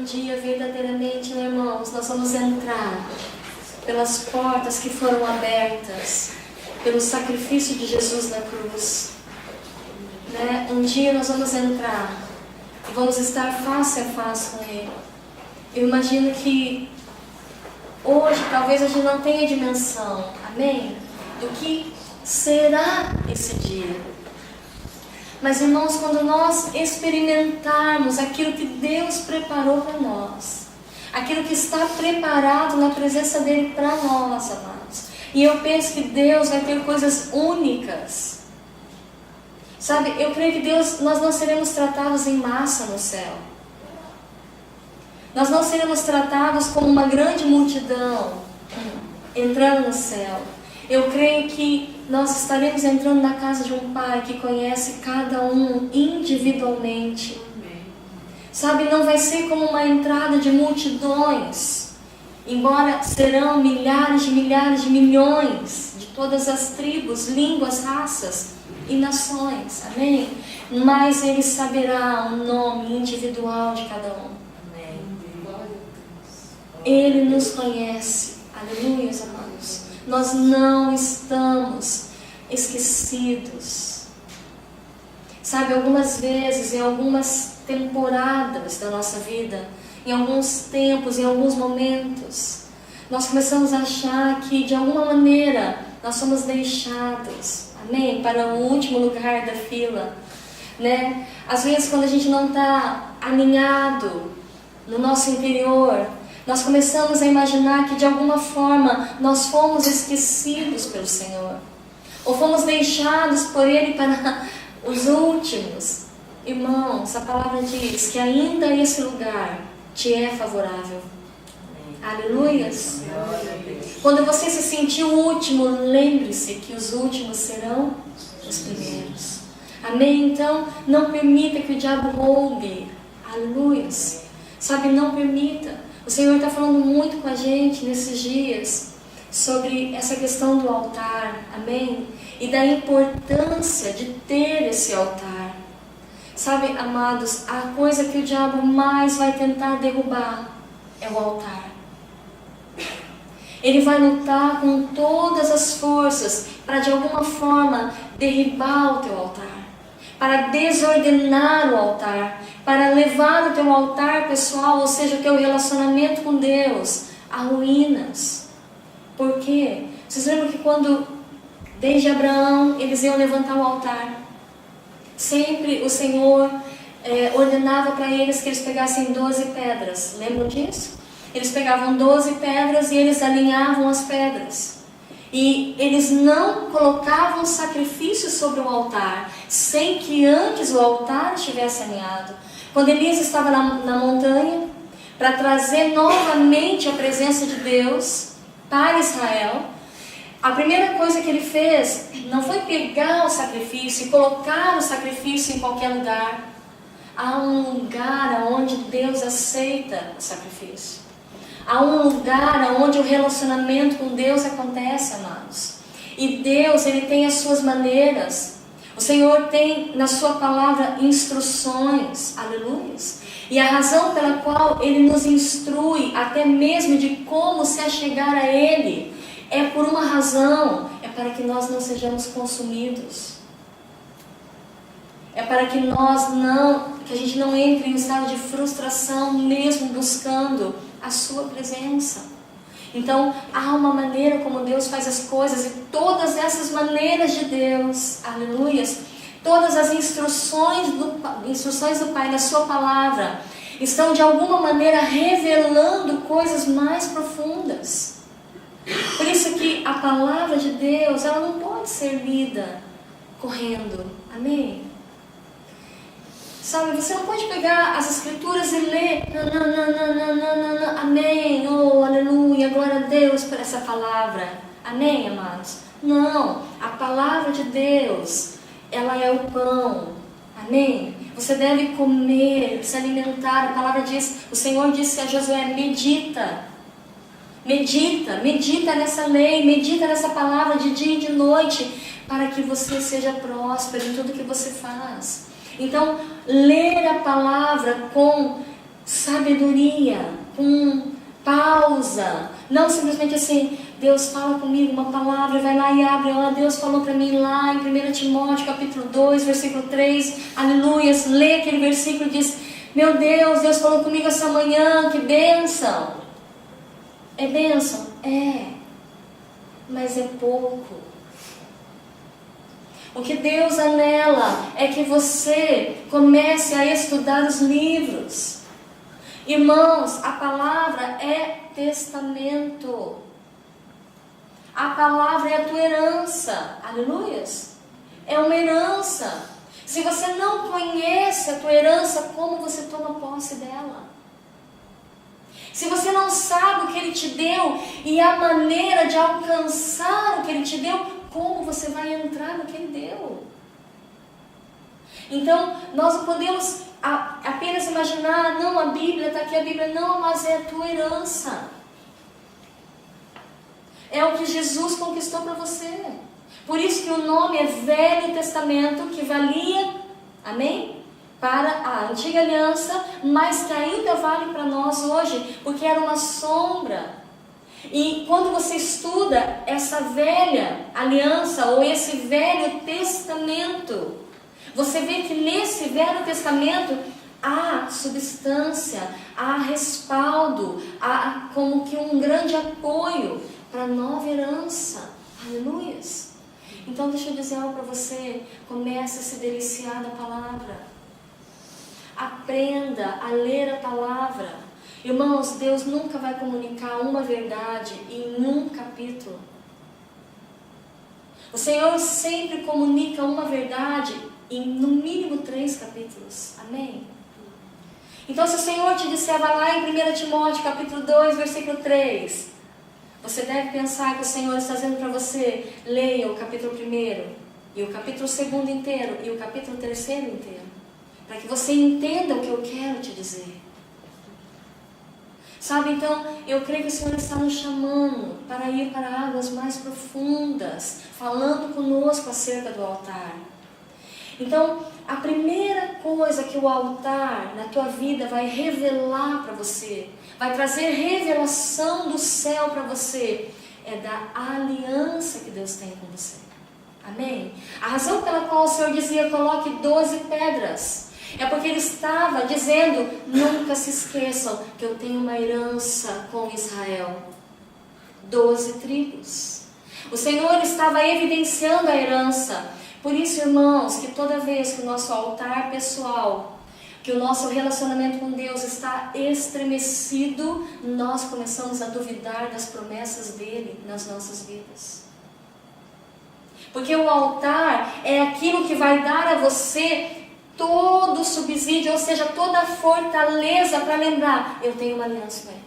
um dia verdadeiramente, né, irmãos, nós vamos entrar pelas portas que foram abertas pelo sacrifício de Jesus na cruz, né? Um dia nós vamos entrar e vamos estar face a face com Ele. Eu imagino que hoje talvez a gente não tenha dimensão, amém? Do que será esse dia. Mas, irmãos, quando nós experimentarmos aquilo que Deus preparou para nós, aquilo que está preparado na presença dEle para nós, amados, e eu penso que Deus vai ter coisas únicas. Sabe, eu creio que nós não seremos tratados em massa no céu. Nós não seremos tratados como uma grande multidão entrando no céu. Eu creio que nós estaremos entrando na casa de um Pai que conhece cada um individualmente. Sabe, não vai ser como uma entrada de multidões, embora serão milhares de milhões de todas as tribos, línguas, raças e nações, amém? Mas Ele saberá o nome individual de cada um. Amém. Ele nos conhece, aleluia, amados. Nós não estamos esquecidos. Sabe, algumas vezes, em algumas temporadas da nossa vida, em alguns tempos, em alguns momentos, nós começamos a achar que de alguma maneira nós somos deixados, amém, para o último lugar da fila, né? Às vezes, quando a gente não está alinhado no nosso interior, nós começamos a imaginar que de alguma forma nós fomos esquecidos pelo Senhor, ou fomos deixados por Ele para os últimos. Irmãos, a palavra diz que ainda esse lugar te é favorável. Aleluias. Quando você se sentir o último, lembre-se que os últimos serão os primeiros. Amém? Então, não permita que o diabo roube. Aleluias. Sabe, não permita. O Senhor está falando muito com a gente nesses dias sobre essa questão do altar. Amém? E da importância de ter esse altar. Sabe, amados, a coisa que o diabo mais vai tentar derrubar é o altar. Ele vai lutar com todas as forças para de alguma forma derribar o teu altar, para desordenar o altar, para levar o teu altar pessoal, ou seja, o teu relacionamento com Deus, a ruínas. Por quê? Vocês lembram que quando, desde Abraão, eles iam levantar o altar, sempre o Senhor ordenava para eles que eles pegassem 12 pedras. Lembram disso? Eles pegavam 12 pedras e eles alinhavam as pedras. E eles não colocavam sacrifício sobre o altar, sem que antes o altar estivesse alinhado. Quando Elias estava na montanha, para trazer novamente a presença de Deus para Israel, a primeira coisa que ele fez não foi pegar o sacrifício e colocar o sacrifício em qualquer lugar. Há um lugar onde Deus aceita o sacrifício. Há um lugar onde o relacionamento com Deus acontece, amados. E Deus, Ele tem as suas maneiras. O Senhor tem na sua palavra instruções, aleluia. E a razão pela qual Ele nos instrui, até mesmo de como se achegar a Ele, é por uma razão, é para que nós não sejamos consumidos. É para que a gente não entre em um estado de frustração, mesmo buscando a sua presença. Então, há uma maneira como Deus faz as coisas, e todas essas maneiras de Deus, aleluias, todas as instruções do Pai na sua palavra, estão de alguma maneira revelando coisas mais profundas. Por isso que a palavra de Deus, ela não pode ser lida correndo, amém? Sabe, você não pode pegar as escrituras e ler, amém, oh, aleluia, glória a Deus por essa palavra, amém, amados? Não, a palavra de Deus, ela é o pão, amém? Você deve comer, se alimentar, a palavra diz, o Senhor disse a Josué, medita nessa lei, medita nessa palavra de dia e de noite, para que você seja próspero em tudo que você faz. Então, ler a palavra com sabedoria, com pausa. Não simplesmente assim, Deus fala comigo uma palavra, vai lá e abre. Ó, Deus falou para mim lá em 1 Timóteo capítulo 2, versículo 3, aleluias, lê aquele versículo e diz, meu Deus, Deus falou comigo essa manhã, que bênção. É bênção? É, mas é pouco. O que Deus anela é que você comece a estudar os livros. Irmãos, a palavra é testamento. A palavra é a tua herança. Aleluias. É uma herança. Se você não conhece a tua herança, como você toma posse dela? Se você não sabe o que Ele te deu e a maneira de alcançar o que Ele te deu, como você vai entrar no que Ele deu? Então, nós não podemos apenas imaginar, não, a Bíblia está aqui, a Bíblia não, mas é a tua herança. É o que Jesus conquistou para você. Por isso que o nome é Velho Testamento, que valia, amém? Para a antiga aliança, mas que ainda vale para nós hoje, porque era uma sombra. E quando você estuda essa velha aliança, ou esse Velho Testamento, você vê que nesse Velho Testamento há substância, há respaldo, há como que um grande apoio para a nova herança. Aleluias. Então deixa eu dizer algo para você, comece a se deliciar da palavra. Aprenda a ler a palavra. Irmãos, Deus nunca vai comunicar uma verdade em um capítulo. O Senhor sempre comunica uma verdade em no mínimo 3 capítulos. Amém? Então se o Senhor te disser, vai lá em 1 Timóteo capítulo 2, versículo 3, você deve pensar que o Senhor está dizendo para você, leia o capítulo 1, e o capítulo 2 inteiro, e o capítulo 3 inteiro, para que você entenda o que eu quero te dizer. Sabe, então, eu creio que o Senhor está nos chamando para ir para águas mais profundas, falando conosco acerca do altar. Então, a primeira coisa que o altar na tua vida vai revelar para você, vai trazer revelação do céu para você, é da aliança que Deus tem com você. Amém? A razão pela qual o Senhor dizia, coloque 12 pedras, é porque Ele estava dizendo, nunca se esqueçam que eu tenho uma herança com Israel. 12 tribos. O Senhor estava evidenciando a herança. Por isso, irmãos, que toda vez que o nosso altar pessoal, que o nosso relacionamento com Deus está estremecido, nós começamos a duvidar das promessas dEle nas nossas vidas. Porque o altar é aquilo que vai dar a você todo o subsídio, ou seja, toda a fortaleza para lembrar, eu tenho uma aliança com Ele.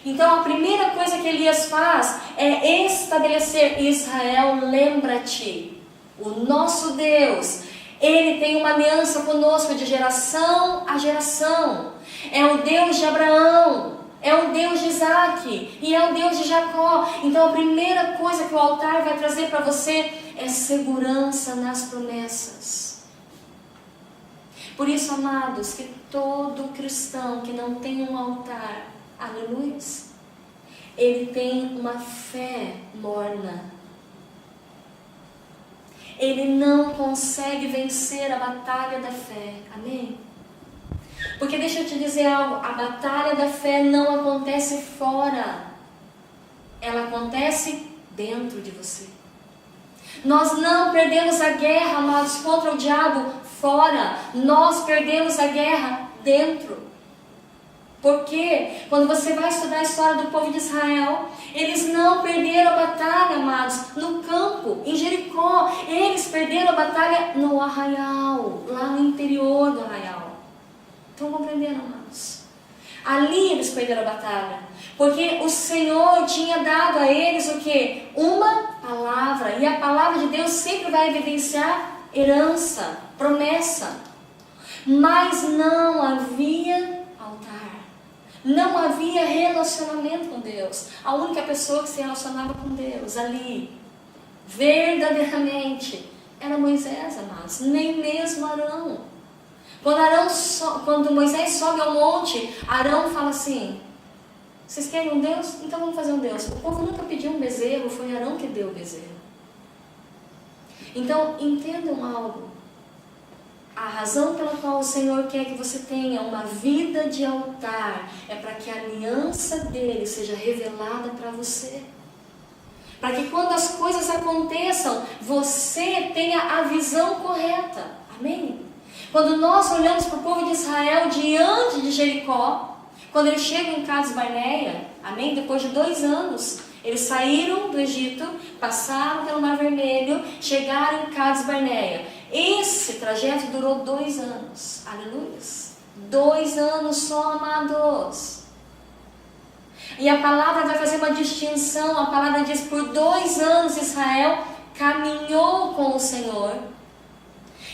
Então a primeira coisa que Elias faz é estabelecer, Israel, lembra-te, o nosso Deus, Ele tem uma aliança conosco de geração a geração. É o Deus de Abraão, é o Deus de Isaac e é o Deus de Jacó. Então a primeira coisa que o altar vai trazer para você é segurança nas promessas. Por isso, amados, que todo cristão que não tem um altar, aleluia, ele tem uma fé morna. Ele não consegue vencer a batalha da fé. Amém? Porque deixa eu te dizer algo, a batalha da fé não acontece fora, ela acontece dentro de você. Nós não perdemos a guerra, amados, contra o diabo fora, nós perdemos a guerra dentro. Porque quando você vai estudar a história do povo de Israel, eles não perderam a batalha, amados, no campo, em Jericó. Eles perderam a batalha no arraial, lá no interior do arraial. Estão compreendendo, amados? Ali eles perderam a batalha, porque o Senhor tinha dado a eles o quê? Uma palavra, e a palavra de Deus sempre vai evidenciar herança, promessa. Mas não havia altar, não havia relacionamento com Deus. A única pessoa que se relacionava com Deus ali, verdadeiramente, era Moisés, amados, nem mesmo Arão. Quando Moisés sobe ao monte, Arão fala assim: vocês querem um Deus? Então vamos fazer um Deus. O povo nunca pediu um bezerro, foi Arão que deu o bezerro. Então entendam algo. A razão pela qual o Senhor quer que você tenha uma vida de altar é para que a aliança dele seja revelada para você. Para que quando as coisas aconteçam, você tenha a visão correta. Amém? Quando nós olhamos para o povo de Israel diante de Jericó, quando eles chegam em Cades Barneia, amém? Depois de 2 anos, eles saíram do Egito, passaram pelo Mar Vermelho, chegaram em Cades Barneia. Esse trajeto durou 2 anos. Aleluia. 2 anos só, amados. E a palavra vai fazer uma distinção. A palavra diz: por 2 anos Israel caminhou com o Senhor.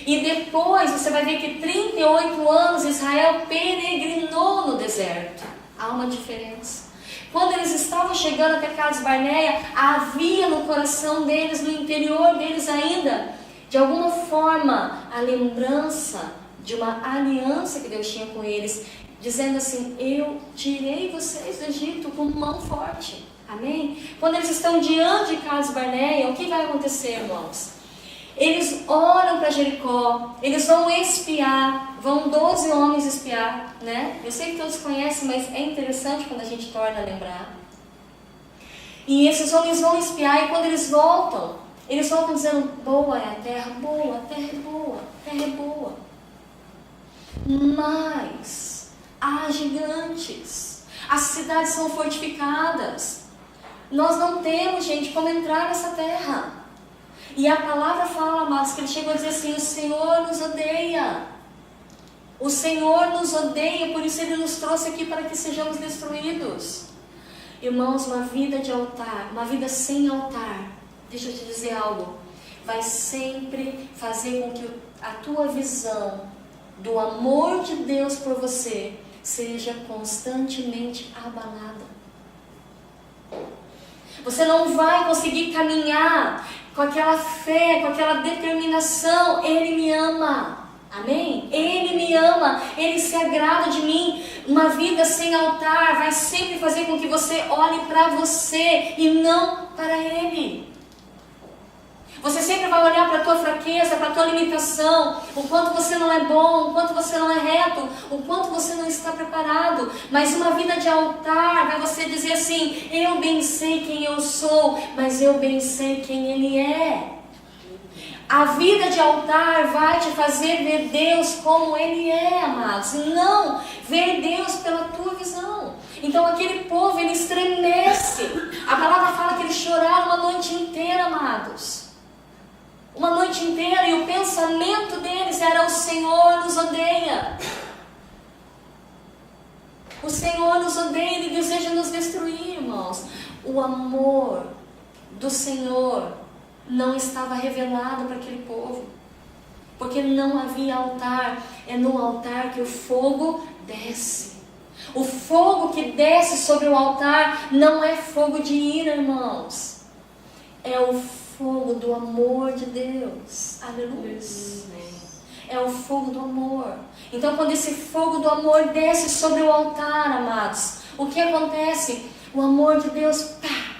E depois você vai ver que 38 anos Israel peregrinou no deserto. Há uma diferença. Quando eles estavam chegando até Cades Barneia, havia no coração deles, no interior deles ainda, de alguma forma, a lembrança de uma aliança que Deus tinha com eles, dizendo assim: eu tirei vocês do Egito com mão forte. Amém? Quando eles estão diante de Cades Barneia, o que vai acontecer, irmãos? Eles olham para Jericó, eles vão espiar, vão 12 homens espiar, né? Eu sei que todos conhecem, mas é interessante quando a gente torna a lembrar. E esses homens vão espiar, e quando eles voltam dizendo: boa é a terra é boa, a terra é boa. Mas há gigantes, as cidades são fortificadas, nós não temos, gente, como entrar nessa terra. E a palavra fala, amados, que ele chegou a dizer assim: o Senhor nos odeia. O Senhor nos odeia, por isso ele nos trouxe aqui para que sejamos destruídos. Irmãos, uma vida de altar, uma vida sem altar, deixa eu te dizer algo, vai sempre fazer com que a tua visão do amor de Deus por você seja constantemente abalada. Você não vai conseguir caminhar com aquela fé, com aquela determinação. Ele me ama, amém? Ele me ama, Ele se agrada de mim. Uma vida sem altar vai sempre fazer com que você olhe para você e não para Ele. Você sempre vai olhar para a tua fraqueza, para a tua limitação, o quanto você não é bom, o quanto você não é reto, o quanto você não está preparado. Mas uma vida de altar vai você dizer assim: eu bem sei quem eu sou, mas eu bem sei quem Ele é. A vida de altar vai te fazer ver Deus como Ele é, amados, e não ver Deus pela tua visão. Então aquele povo, ele estremece. A palavra fala que eles choraram uma noite inteira, amados. Uma noite inteira, e o pensamento deles era: o Senhor nos odeia. O Senhor nos odeia, Ele deseja nos destruir, irmãos. O amor do Senhor não estava revelado para aquele povo, porque não havia altar. É no altar que o fogo desce. O fogo que desce sobre o altar não é fogo de ira, irmãos. É o fogo do amor de Deus. Aleluia. É o fogo do amor. Então, quando esse fogo do amor desce sobre o altar, amados, o que acontece? O amor de Deus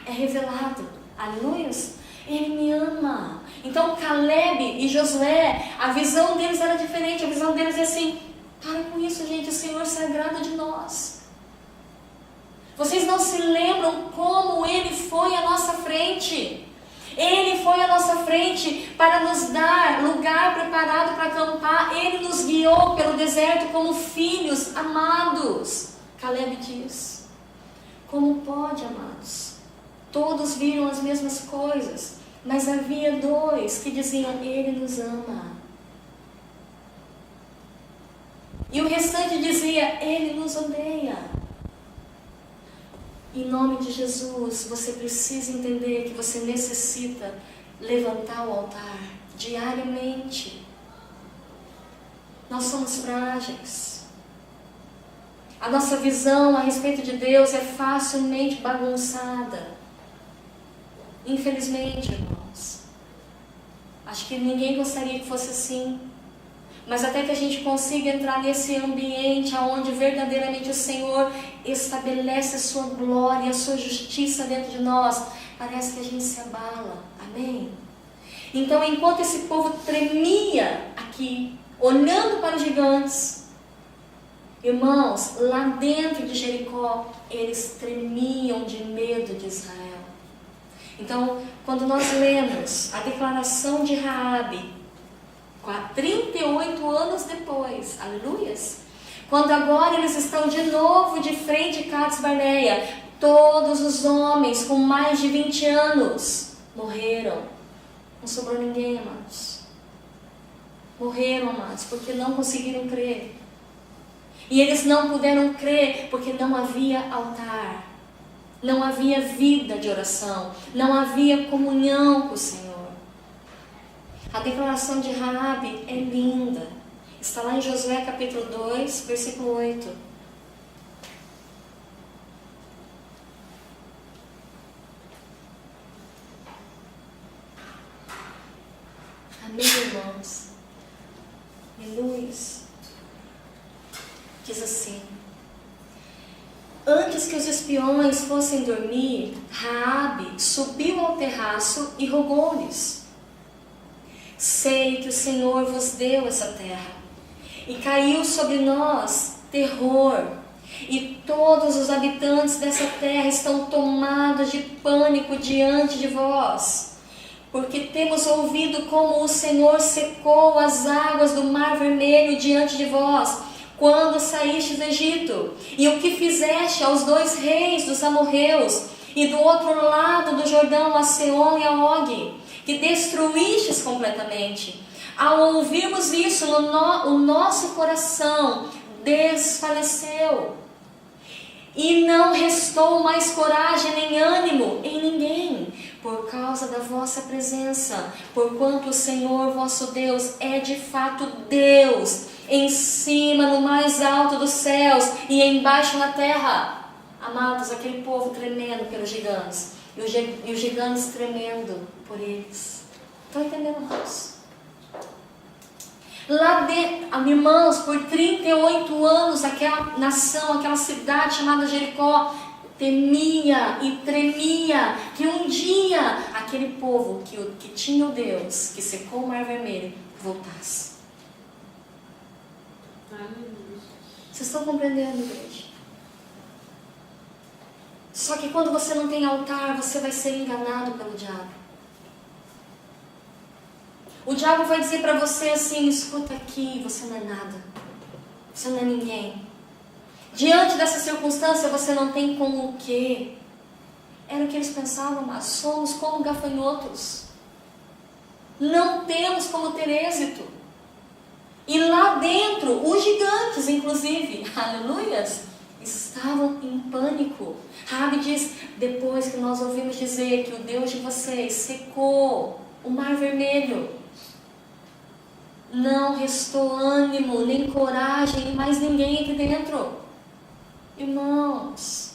é revelado. Aleluia. Ele me ama. Então, Caleb e Josué, a visão deles era diferente. A visão deles é assim: para com isso, gente, o Senhor se agrada de nós. Vocês não se lembram como Ele foi à nossa frente? Ele foi à nossa frente para nos dar lugar preparado para acampar. Ele nos guiou pelo deserto como filhos amados. Caleb diz: como pode, amados? Todos viram as mesmas coisas, mas havia 2 que diziam: Ele nos ama. E o restante dizia: Ele nos odeia. Em nome de Jesus, você precisa entender que você necessita levantar o altar diariamente. Nós somos frágeis. A nossa visão a respeito de Deus é facilmente bagunçada. Infelizmente, irmãos. Acho que ninguém gostaria que fosse assim. Mas até que a gente consiga entrar nesse ambiente onde verdadeiramente o Senhor estabelece a sua glória, a sua justiça dentro de nós, parece que a gente se abala. Amém? Então, enquanto esse povo tremia aqui, olhando para os gigantes, irmãos, lá dentro de Jericó, eles tremiam de medo de Israel. Então, quando nós lemos a declaração de Raabe, 38 anos depois, aleluias, quando agora eles estão de novo de frente a Cades Barneia, todos os homens com mais de 20 anos morreram. Não sobrou ninguém, amados. Morreram, amados, porque não conseguiram crer. E eles não puderam crer porque não havia altar. Não havia vida de oração. Não havia comunhão com o Senhor. A declaração de Raabe é linda. Está lá em Josué capítulo 2, versículo 8. Amém, irmãos? Aleluia. Diz assim: antes que os espiões fossem dormir, Raabe subiu ao terraço e rogou-lhes: sei que o Senhor vos deu essa terra, e caiu sobre nós terror, e todos os habitantes dessa terra estão tomados de pânico diante de vós, porque temos ouvido como o Senhor secou as águas do Mar Vermelho diante de vós, quando saíste do Egito, e o que fizeste aos 2 reis dos amorreus, e do outro lado do Jordão, a Seom e a Og, que destruístes completamente. Ao ouvirmos isso, o nosso coração desfaleceu, e não restou mais coragem nem ânimo em ninguém, por causa da vossa presença, porquanto o Senhor vosso Deus é de fato Deus, em cima, no mais alto dos céus, e embaixo na terra. Amados, aquele povo tremendo pelos gigantes, e os gigantes tremendo por eles. Estão entendendo, irmãos? Lá dentro, irmãos, por 38 anos, aquela nação, aquela cidade chamada Jericó, temia e tremia que um dia aquele povo que tinha o Deus, que secou o Mar Vermelho, voltasse. Vocês estão compreendendo, igreja? Só que quando você não tem altar, você vai ser enganado pelo diabo. O diabo vai dizer para você assim: escuta aqui, você não é nada, você não é ninguém. Diante dessa circunstância, você não tem como o quê? Era o que eles pensavam, mas somos como gafanhotos. Não temos como ter êxito. E lá dentro, os gigantes, inclusive, aleluias, estavam em pânico. Raabe diz: depois que nós ouvimos dizer que o Deus de vocês secou o Mar Vermelho, não restou ânimo, nem coragem, nem mais ninguém aqui dentro. Irmãos,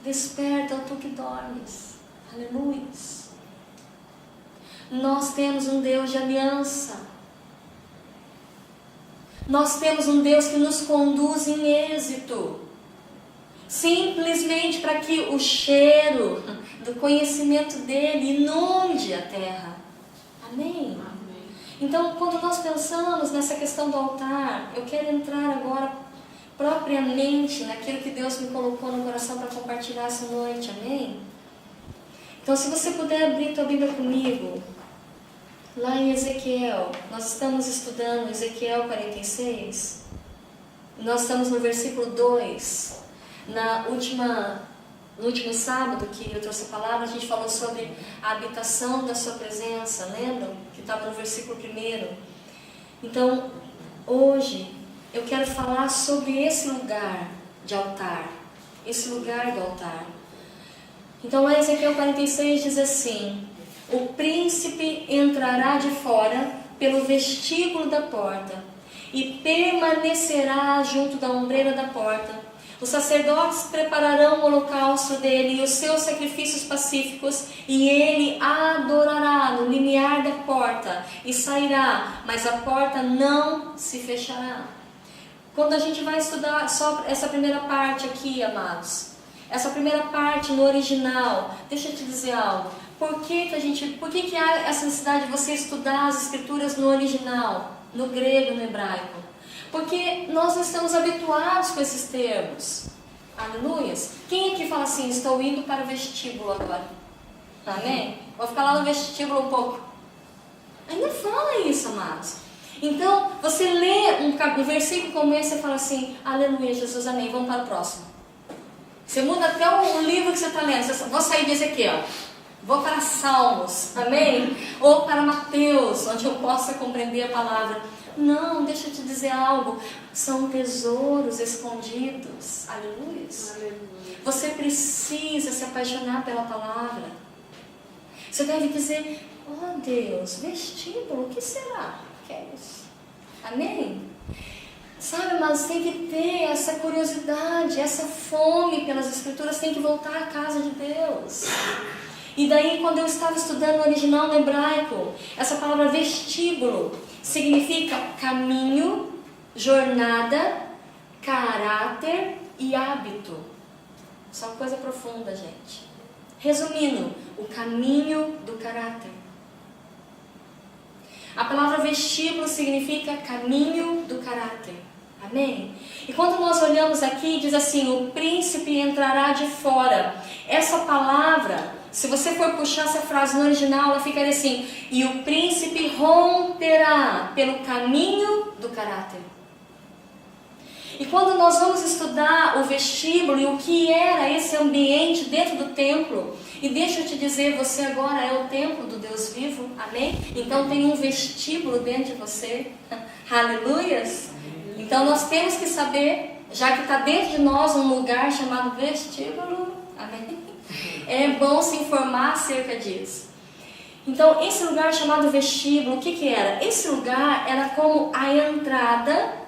desperta, tu que dormes. Aleluia. Nós temos um Deus de aliança. Nós temos um Deus que nos conduz em êxito, simplesmente para que o cheiro do conhecimento dele inunde a terra. Amém? Amém. Então, quando nós pensamos nessa questão do altar, eu quero entrar agora propriamente naquilo que Deus me colocou no coração para compartilhar essa noite. Amém? Então, se você puder abrir tua Bíblia comigo, lá em Ezequiel, nós estamos estudando Ezequiel 46, nós estamos no versículo 2, no último sábado que eu trouxe a palavra, a gente falou sobre a habitação da sua presença, lembram? Que estava no versículo 1. Então, hoje, eu quero falar sobre esse lugar de altar, esse lugar do altar. Então, lá em Ezequiel 46 diz assim: o príncipe entrará de fora pelo vestíbulo da porta e permanecerá junto da ombreira da porta, Os sacerdotes prepararão o holocausto dele e os seus sacrifícios pacíficos, e ele adorará no limiar da porta e sairá, mas a porta não se fechará. Quando a gente vai estudar só essa primeira parte aqui, amados, essa primeira parte no original, deixa eu te dizer algo. Por que há essa necessidade de você estudar as escrituras no original, no grego, no hebraico? Porque nós não estamos habituados com esses termos. Aleluias. Quem aqui fala assim, estou indo para o vestíbulo agora? Amém? Vou ficar lá no vestíbulo um pouco. Ainda fala isso, amados. Então, você lê um versículo como esse e fala assim, aleluia, Jesus, amém, vamos para o próximo. Você muda até o livro que você está lendo. Vou sair de Ezequiel, vou para Salmos, amém? Ou para Mateus, onde eu possa compreender a palavra. Não, deixa eu te dizer algo. São tesouros escondidos. Aleluia. Você precisa se apaixonar pela palavra. Você deve dizer, oh Deus, vestíbulo, o que será? Que é isso? Amém? Sabe, mas tem que ter essa curiosidade, essa fome pelas escrituras, tem que voltar à casa de Deus. E daí, quando eu estava estudando no original no hebraico, essa palavra vestíbulo significa caminho, jornada, caráter e hábito. Isso é uma coisa profunda, gente. Resumindo, o caminho do caráter. A palavra vestíbulo significa caminho do caráter. Amém? E quando nós olhamos aqui, diz assim, o príncipe entrará de fora. Essa palavra, se você for puxar essa frase no original, ela ficaria assim, e o príncipe romperá pelo caminho do caráter. E quando nós vamos estudar o vestíbulo e o que era esse ambiente dentro do templo, e deixa eu te dizer, você agora é o templo do Deus vivo, amém? Então tem um vestíbulo dentro de você, aleluias? Então nós temos que saber, já que está dentro de nós um lugar chamado vestíbulo, amém? É bom se informar acerca disso. Então esse lugar chamado vestíbulo, o que era? Esse lugar era como a entrada,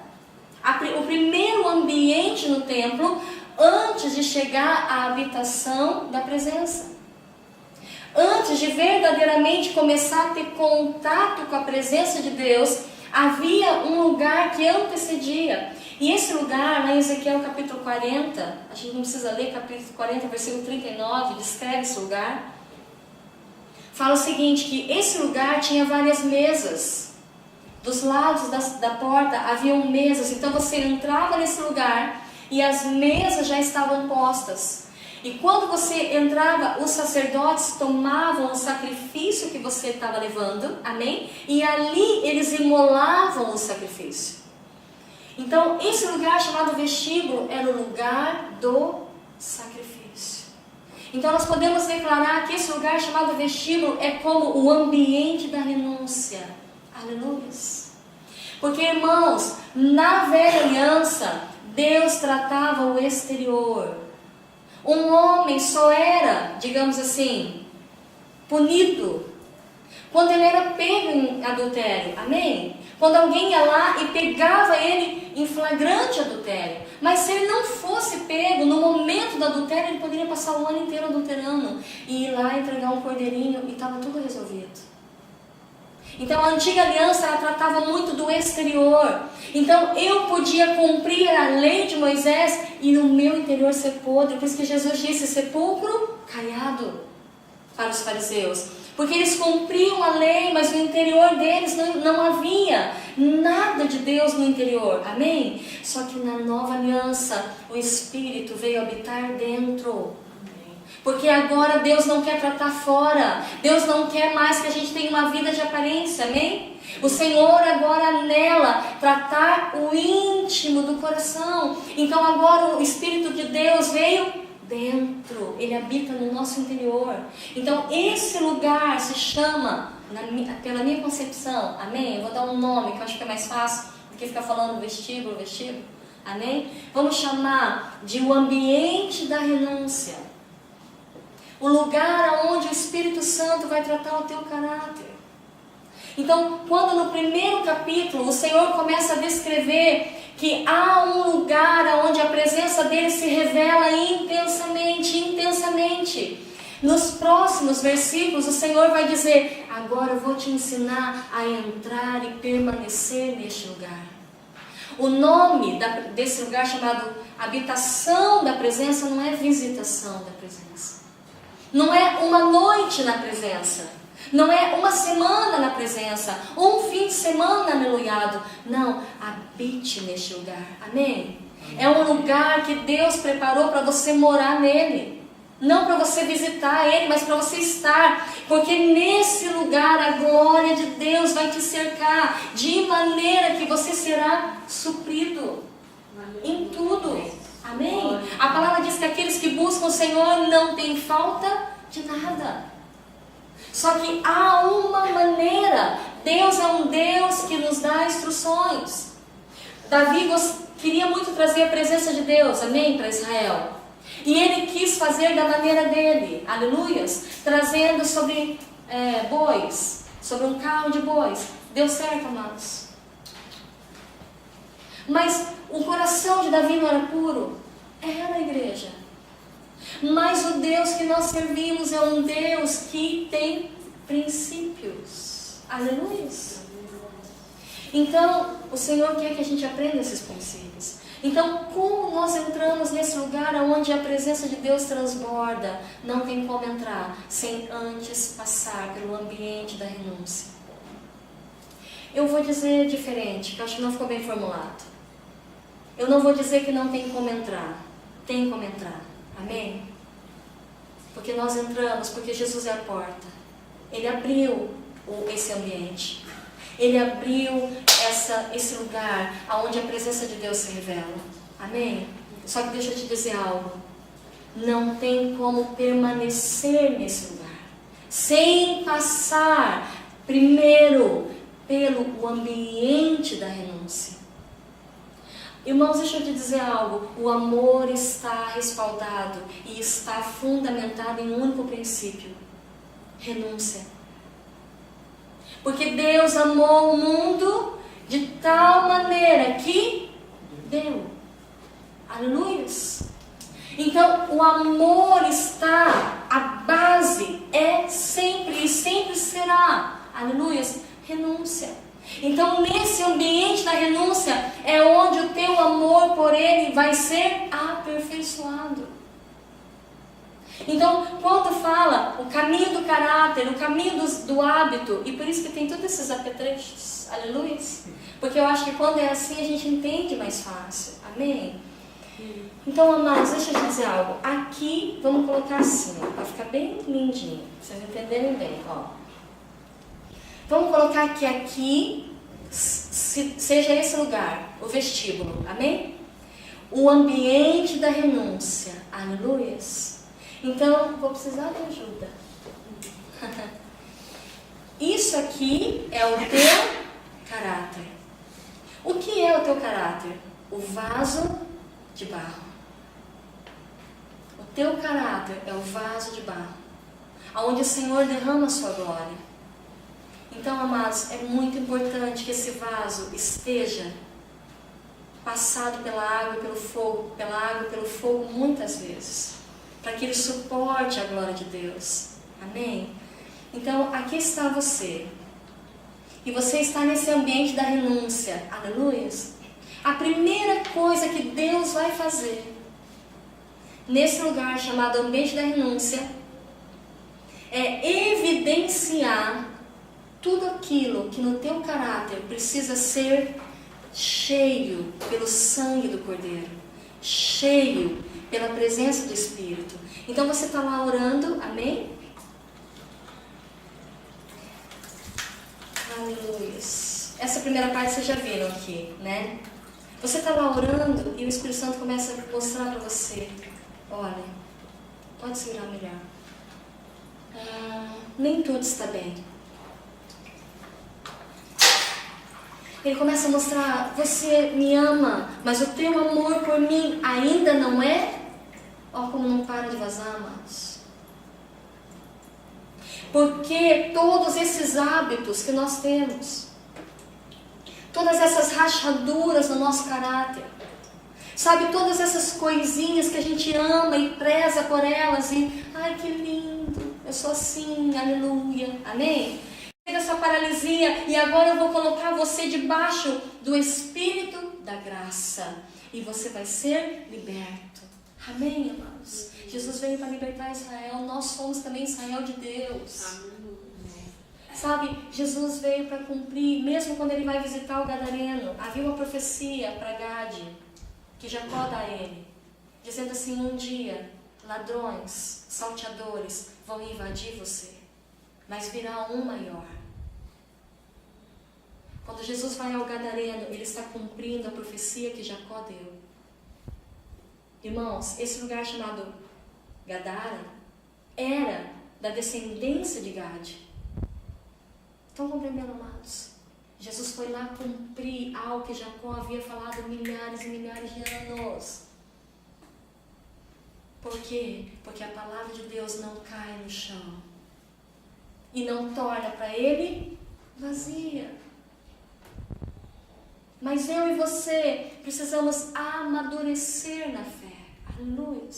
o primeiro ambiente no templo, antes de chegar à habitação da presença. Antes de verdadeiramente começar a ter contato com a presença de Deus, havia um lugar que antecedia. E esse lugar, lá em Ezequiel capítulo 40, a gente não precisa ler, capítulo 40, versículo 39, descreve esse lugar. Fala o seguinte, que esse lugar tinha várias mesas. Dos lados da porta haviam mesas. Então você entrava nesse lugar e as mesas já estavam postas. E quando você entrava, os sacerdotes tomavam o sacrifício que você estava levando, amém? E ali eles imolavam o sacrifício. Então, esse lugar chamado vestíbulo era o lugar do sacrifício. Então, nós podemos declarar que esse lugar chamado vestíbulo é como o ambiente da renúncia. Aleluia. Porque, irmãos, na velha aliança, Deus tratava o exterior. Um homem só era, digamos assim, punido quando ele era pego em adultério, amém? Quando alguém ia lá e pegava ele em flagrante adultério. Mas se ele não fosse pego no momento do adultério, ele poderia passar o ano inteiro adulterando e ir lá entregar um cordeirinho e estava tudo resolvido. Então a antiga aliança ela tratava muito do exterior. Então eu podia cumprir a lei de Moisés e no meu interior ser podre. Por isso que Jesus disse sepulcro caiado para os fariseus. Porque eles cumpriam a lei, mas no interior deles não havia nada de Deus no interior. Amém? Só que na nova aliança o Espírito veio habitar dentro. Porque agora Deus não quer tratar fora. Deus não quer mais que a gente tenha uma vida de aparência, amém? O Senhor agora nela tratar o íntimo do coração. Então agora o Espírito de Deus veio dentro. Ele habita no nosso interior. Então esse lugar se chama, pela minha concepção, amém? Eu vou dar um nome que eu acho que é mais fácil do que ficar falando vestíbulo, amém? Vamos chamar de o ambiente da renúncia. O lugar onde o Espírito Santo vai tratar o teu caráter. Então, quando no primeiro capítulo o Senhor começa a descrever que há um lugar onde a presença dele se frente, nos próximos versículos, o Senhor vai dizer: agora eu vou te ensinar a entrar e permanecer neste lugar. O nome desse lugar chamado habitação da presença não é visitação da presença. Não é uma noite na presença. Não é uma semana na presença. Ou um fim de semana aleluiado. Não, habite neste lugar. Amém? É um lugar que Deus preparou para você morar nele. Não para você visitar ele, mas para você estar. Porque nesse lugar a glória de Deus vai te cercar. De maneira que você será suprido em tudo. Amém? A palavra diz que aqueles que buscam o Senhor não têm falta de nada. Só que há uma maneira. Deus é um Deus que nos dá instruções. Davi queria muito trazer a presença de Deus, amém, para Israel. E ele quis fazer da maneira dele, aleluias, trazendo sobre bois, sobre um carro de bois. Deu certo, amados. Mas o coração de Davi não era puro. Era a igreja. Mas o Deus que nós servimos é um Deus que tem princípios. Aleluias. Então, o Senhor quer que a gente aprenda esses princípios. Então, como nós entramos nesse lugar onde a presença de Deus transborda? Não tem como entrar sem antes passar pelo ambiente da renúncia. Eu vou dizer diferente, que eu acho que não ficou bem formulado. Eu não vou dizer que não tem como entrar. Tem como entrar. Amém? Porque nós entramos, porque Jesus é a porta. Ele abriu esse ambiente. Ele abriu esse lugar onde a presença de Deus se revela. Amém? Só que deixa eu te dizer algo. Não tem como permanecer nesse lugar sem passar primeiro pelo ambiente da renúncia. Irmãos, deixa eu te dizer algo. O amor está respaldado e está fundamentado em um único princípio: renúncia. Porque Deus amou o mundo de tal maneira que deu. Aleluia. Então, o amor está, a base é sempre e sempre será, aleluia, renúncia. Então, nesse ambiente da renúncia é onde o teu amor por Ele vai ser aperfeiçoado. Então, quando fala o caminho do caráter, o caminho do hábito, e por isso que tem todos esses apetrechos, aleluia, porque eu acho que quando é assim a gente entende mais fácil, amém? Então, amados, deixa eu te dizer algo. Aqui, vamos colocar assim, para ficar bem lindinho, pra vocês entenderem bem, ó. Vamos colocar que aqui seja esse lugar, o vestíbulo, amém? O ambiente da renúncia, aleluia. Então, vou precisar de ajuda. Isso aqui é o teu caráter. O que é o teu caráter? O vaso de barro. O teu caráter é o vaso de barro, onde o Senhor derrama a sua glória. Então, amados, é muito importante que esse vaso esteja passado pela água e pelo fogo muitas vezes, para que ele suporte a glória de Deus. Amém? Então, aqui está você. E você está nesse ambiente da renúncia. Aleluia. A primeira coisa que Deus vai fazer nesse lugar chamado ambiente da renúncia é evidenciar tudo aquilo que no teu caráter precisa ser cheio pelo sangue do Cordeiro, cheio pela presença do Espírito. Então você está lá orando, amém? Aleluia. Essa primeira parte vocês já viram aqui, né? Você está lá orando e o Espírito Santo começa a mostrar para você: olha, pode se virar melhor. Nem tudo está bem. Ele começa a mostrar: você me ama, mas o teu amor por mim ainda não é. Ó, como não para de vazar, amados. Porque todos esses hábitos que nós temos, todas essas rachaduras no nosso caráter, Sabe, todas essas coisinhas que a gente ama e preza por elas e, ai que lindo, eu sou assim, aleluia, amém? Essa paralisia e agora eu vou colocar você debaixo do Espírito da graça e você vai ser liberto, amém, amados? Jesus veio para libertar Israel, nós somos também Israel de Deus. Sabe, Jesus veio para cumprir, mesmo quando ele vai visitar o Gadareno, havia uma profecia para Gade, que Jacó dá a ele, dizendo assim, um dia, ladrões, salteadores vão invadir você, mas virá um maior. Quando Jesus vai ao Gadareno, ele está cumprindo a profecia que Jacó deu. Irmãos, esse lugar chamado Gadara era da descendência de Gade. Estão compreendendo, amados? Jesus foi lá cumprir algo que Jacó havia falado milhares e milhares de anos. Por quê? Porque a palavra de Deus não cai no chão e não torna para ele vazia. Mas eu e você precisamos amadurecer na fé. Aleluia.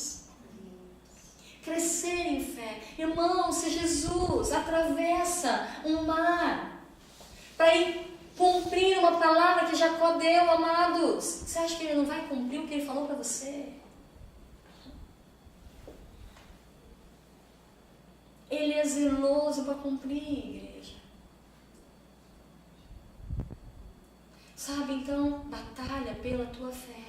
Crescer em fé. Irmão, se Jesus atravessa um mar para ir cumprir uma palavra que Jacó deu, amados, você acha que ele não vai cumprir o que ele falou para você? Ele é zeloso para cumprir, igreja. Sabe, então, batalha pela tua fé.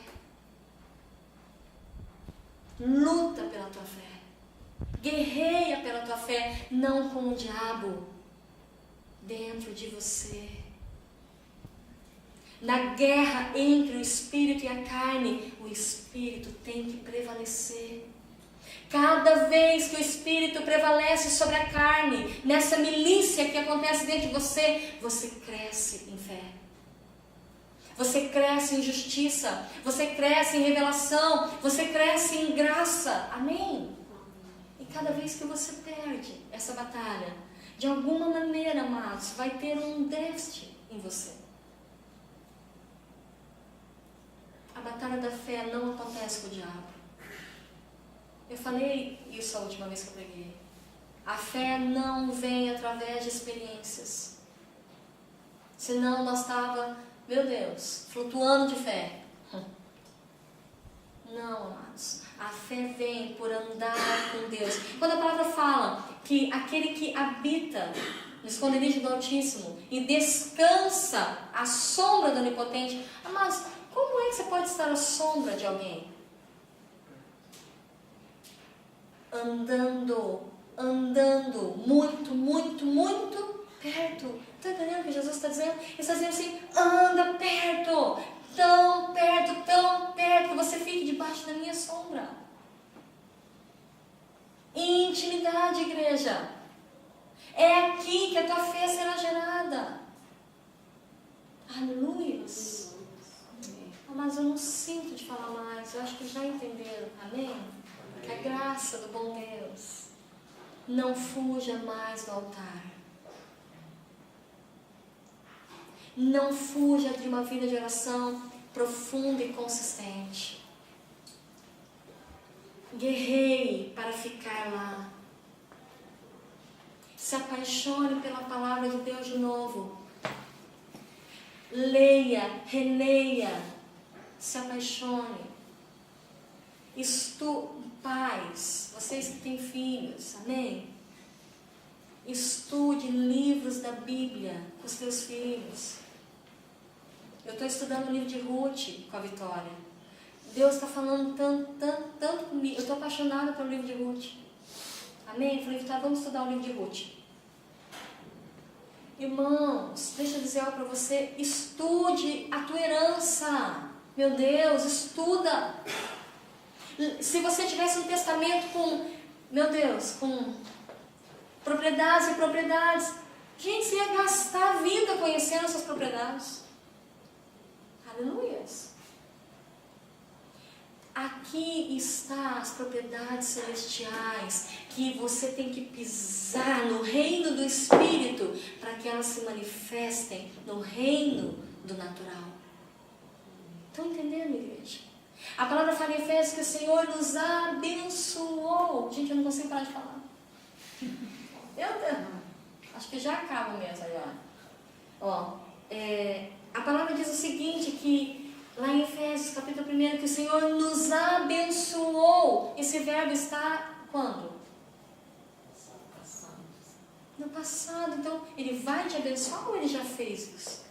Luta pela tua fé. Guerreia pela tua fé, não com o diabo dentro de você. Na guerra entre o espírito e a carne, o espírito tem que prevalecer. Cada vez que o espírito prevalece sobre a carne, nessa milícia que acontece dentro de você, você cresce em fé. Você cresce em justiça, você cresce em revelação, você cresce em graça. Amém? E cada vez que você perde essa batalha, de alguma maneira, amados, vai ter um déficit em você. A batalha da fé não acontece com o diabo. Eu falei isso a última vez que eu preguei. A fé não vem através de experiências. Senão nós estávamos, meu Deus, flutuando de fé. Não, amados. A fé vem por andar com Deus. Quando a palavra fala que aquele que habita no esconderijo do Altíssimo e descansa à sombra do Onipotente, amados, como é que você pode estar à sombra de alguém? Andando muito perto. Está entendendo o que Jesus está dizendo? Ele está dizendo assim, anda perto, tão perto, que você fique debaixo da minha sombra. Intimidade, igreja. É aqui que a tua fé será gerada. Aleluia. Mas eu não sinto de falar mais, eu acho que já entenderam, amém? Que a graça do bom Deus não fuja mais do altar. Não fuja de uma vida de oração profunda e consistente. Guerreie para ficar lá. Se apaixone pela palavra de Deus de novo. Leia, releia, se apaixone. Pais, vocês que têm filhos, amém? Estude livros da Bíblia com os teus filhos. Eu estou estudando o livro de Ruth com a Vitória. Deus está falando tanto comigo. Eu estou apaixonada pelo livro de Ruth. Amém? Eu falei, Vitória, vamos estudar o livro de Ruth. Irmãos, deixa eu dizer algo para você. Estude a tua herança. Meu Deus, estuda. Se você tivesse um testamento com, meu Deus, com propriedades e propriedades, gente, você ia gastar a vida conhecendo essas propriedades. Aleluias. Aqui está as propriedades celestiais que você tem que pisar no reino do Espírito para que elas se manifestem no reino do natural. Estão entendendo, igreja? A palavra fala em Efésios que o Senhor nos abençoou. Gente, eu não consigo parar de falar. Acho que já acabo mesmo aí, a palavra diz o seguinte, que lá em Efésios, capítulo 1, que o Senhor nos abençoou. Esse verbo está quando? No passado. Então, Ele vai te abençoar ou Ele já fez isso?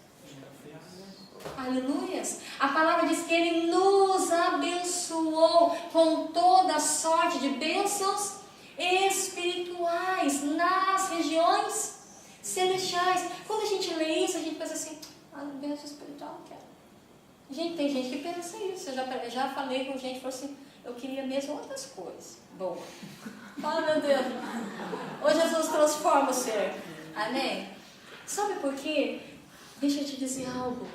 Aleluias. A palavra diz que Ele nos abençoou com toda sorte de bênçãos espirituais nas regiões celestiais. Quando a gente lê isso, a gente pensa assim, bênção espiritual, eu quero. Gente, tem gente que pensa isso. Eu já falei com gente que falou assim, eu queria mesmo outras coisas. Boa. Oh, meu Deus. Hoje Jesus transforma o ser. Amém? Sabe por quê? Deixa eu te dizer algo.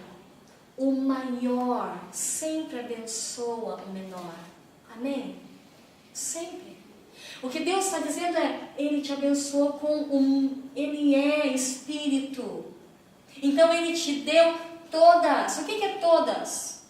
O maior sempre abençoa o menor. Amém? Sempre. O que Deus está dizendo é, Ele te abençoa Ele é Espírito. Então Ele te deu todas. O que é todas?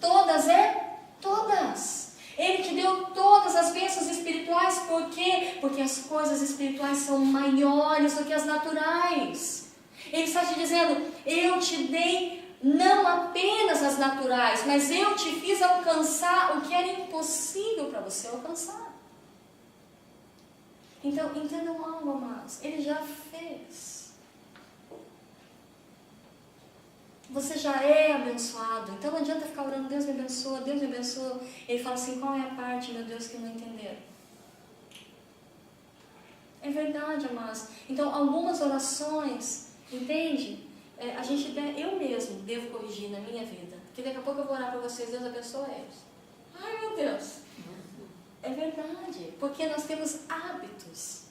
Todas é todas. Ele te deu todas as bênçãos espirituais. Por quê? Porque as coisas espirituais são maiores do que as naturais. Ele está te dizendo, eu te dei não apenas as naturais, mas eu te fiz alcançar o que era impossível para você alcançar. Então, entendam algo, amados. Ele já fez. Você já é abençoado. Então não adianta ficar orando, Deus me abençoa, Deus me abençoa. Ele fala assim, qual é a parte, meu Deus, que não entenderam? É verdade, amados. Então, algumas orações, entende? Eu mesmo devo corrigir na minha vida. Porque daqui a pouco eu vou orar para vocês, Deus abençoa eles. Ai, meu Deus. É verdade. Porque nós temos hábitos.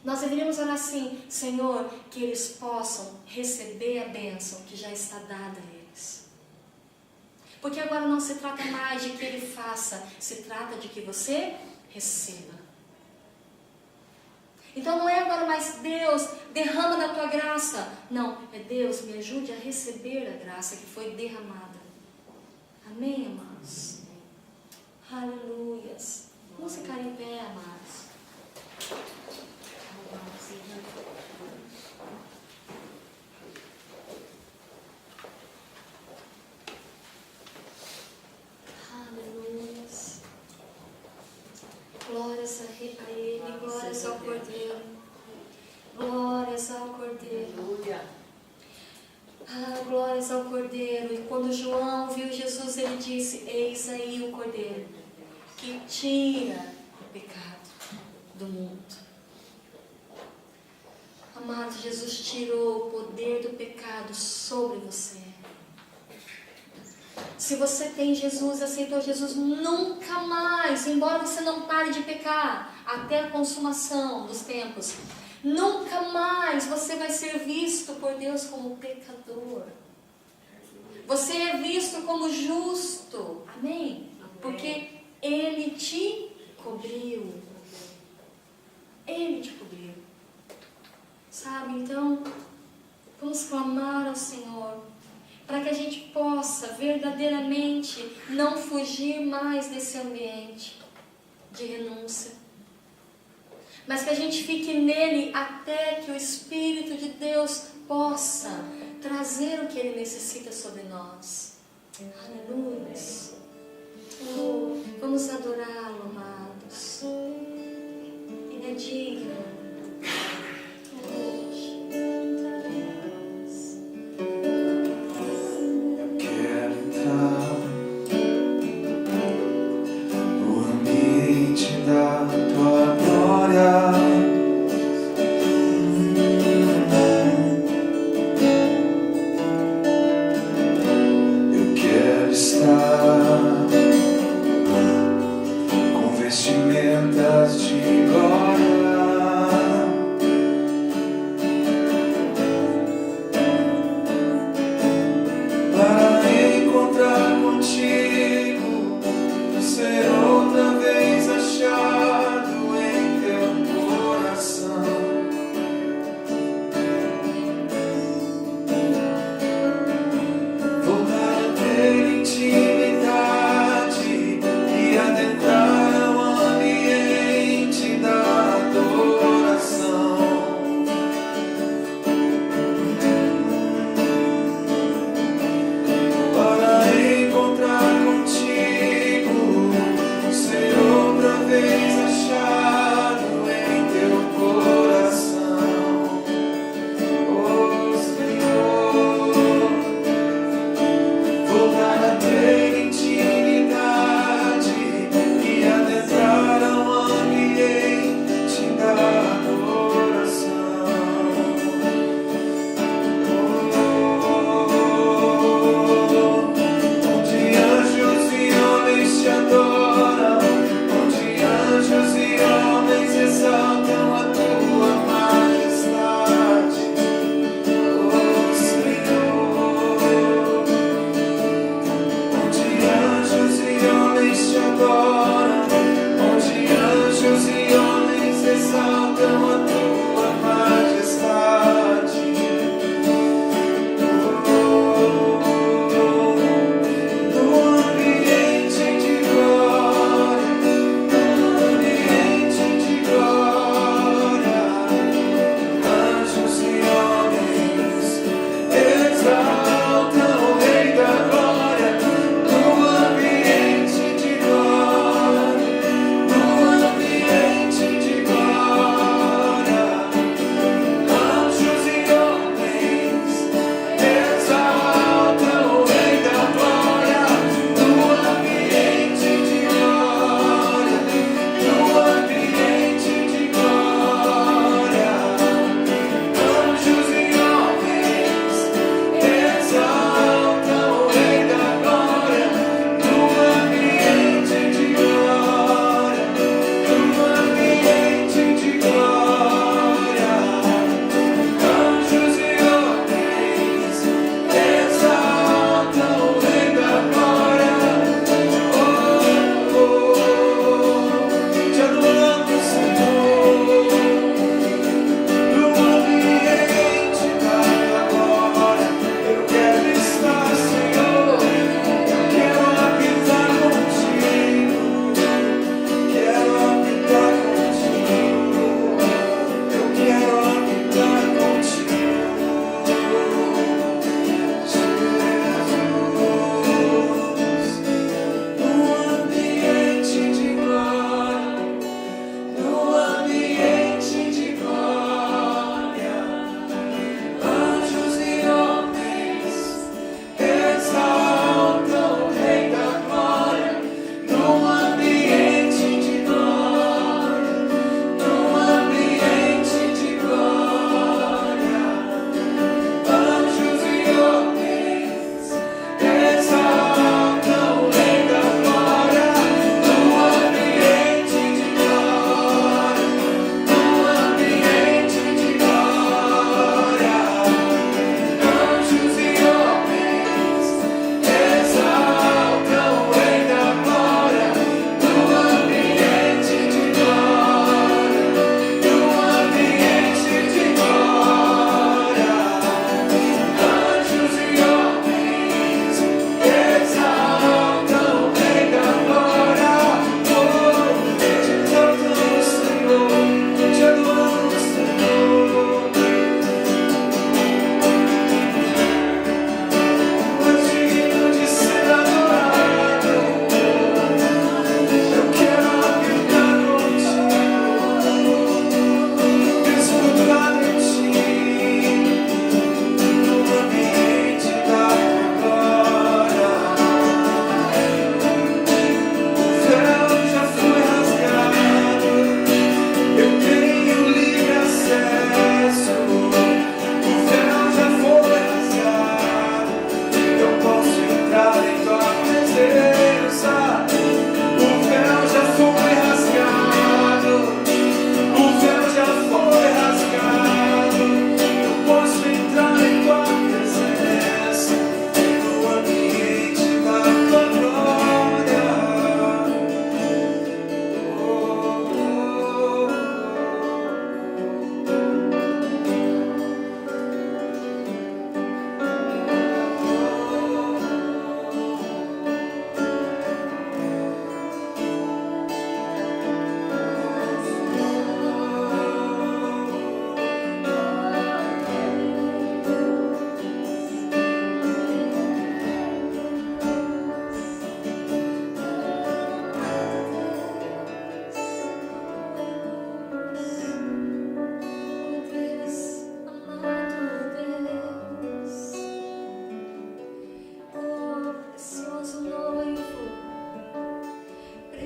Nós deveríamos orar assim, Senhor, que eles possam receber a bênção que já está dada a eles. Porque agora não se trata mais de que Ele faça, se trata de que você receba. Então não é agora mais Deus, derrama da tua graça. Não, é Deus, me ajude a receber a graça que foi derramada. Amém, amados? Aleluias. Vamos ficar em pé, amados. Aleluias. Glórias a Ele, glórias ao Cordeiro. Glórias ao Cordeiro. Glórias ao Cordeiro. E quando João viu Jesus, ele disse, eis aí o Cordeiro, que tira o pecado do mundo. Amado, Jesus tirou o poder do pecado sobre você. Se você tem Jesus e aceitou Jesus, nunca mais, embora você não pare de pecar até a consumação dos tempos, nunca mais você vai ser visto por Deus como pecador. Você é visto como justo. Amém? Porque Ele te cobriu. Ele te cobriu. Sabe, então, vamos clamar ao Senhor, para que a gente possa verdadeiramente não fugir mais desse ambiente de renúncia, mas que a gente fique nele até que o Espírito de Deus possa trazer o que Ele necessita sobre nós. Aleluia. Vamos adorá-lo, amados. Ele é digno. Eu quero estar